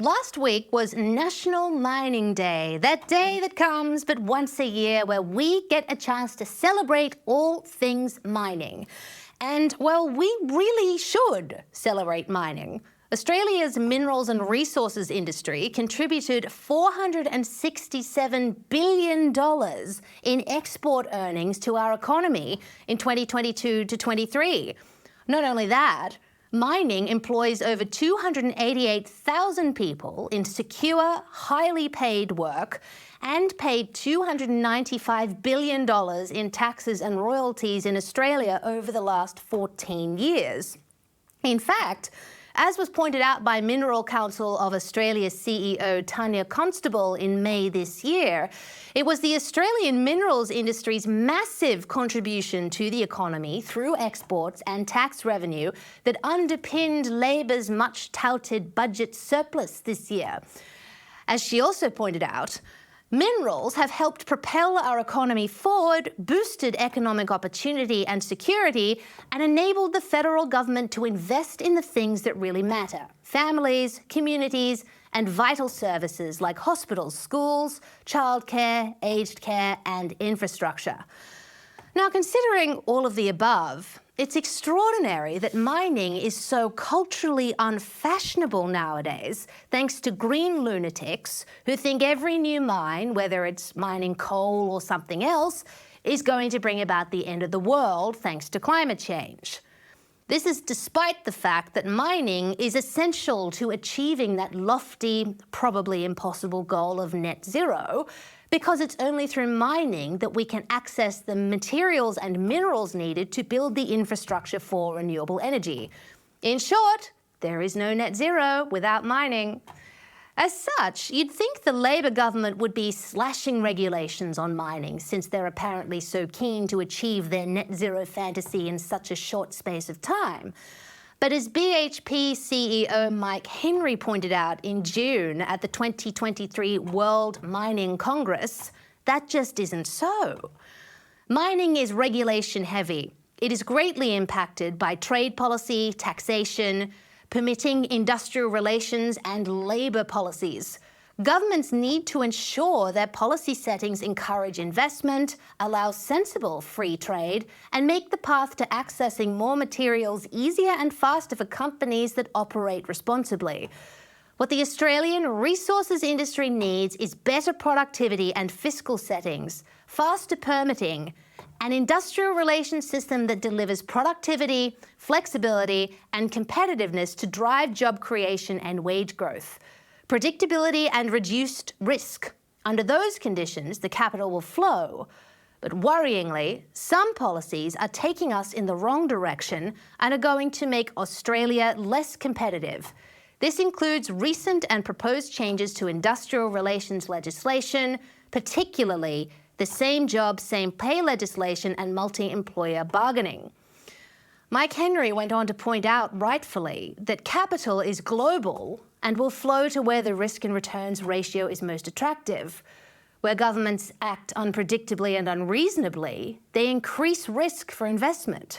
Last week was National Mining Day, that day that comes but once a year where we get a chance to celebrate all things mining. And, well, we really should celebrate mining. Australia's minerals and resources industry contributed $467 billion in export earnings to our economy in 2022 to 23. Not only that, mining employs over 288,000 people in secure, highly paid work and paid $295 billion in taxes and royalties in Australia over the last 14 years. In fact, as was pointed out by Mineral Council of Australia's CEO Tanya Constable in May this year, it was the Australian minerals industry's massive contribution to the economy through exports and tax revenue that underpinned Labor's much-touted budget surplus this year. As she also pointed out, minerals have helped propel our economy forward, boosted economic opportunity and security, and enabled the federal government to invest in the things that really matter: families, communities, and vital services like hospitals, schools, childcare, aged care, and infrastructure. Now, considering all of the above, it's extraordinary that mining is so culturally unfashionable nowadays, thanks to green lunatics who think every new mine, whether it's mining coal or something else, is going to bring about the end of the world thanks to climate change. This is despite the fact that mining is essential to achieving that lofty, probably impossible goal of net zero, because it's only through mining that we can access the materials and minerals needed to build the infrastructure for renewable energy. In short, there is no net zero without mining. As such, you'd think the Labor government would be slashing regulations on mining, since they're apparently so keen to achieve their net zero fantasy in such a short space of time. But as BHP CEO Mike Henry pointed out in June at the 2023 World Mining Congress, that just isn't so. Mining is regulation heavy. It is greatly impacted by trade policy, taxation, permitting, industrial relations, and labour policies. Governments need to ensure their policy settings encourage investment, allow sensible free trade, and make the path to accessing more materials easier and faster for companies that operate responsibly. What the Australian resources industry needs is better productivity and fiscal settings, faster permitting, an industrial relations system that delivers productivity, flexibility, and competitiveness to drive job creation and wage growth. Predictability and reduced risk. Under those conditions, the capital will flow. But worryingly, some policies are taking us in the wrong direction and are going to make Australia less competitive. This includes recent and proposed changes to industrial relations legislation, particularly the same job, same pay legislation and multi-employer bargaining. Mike Henry went on to point out, rightfully, that capital is global and will flow to where the risk and returns ratio is most attractive. Where governments act unpredictably and unreasonably, they increase risk for investment.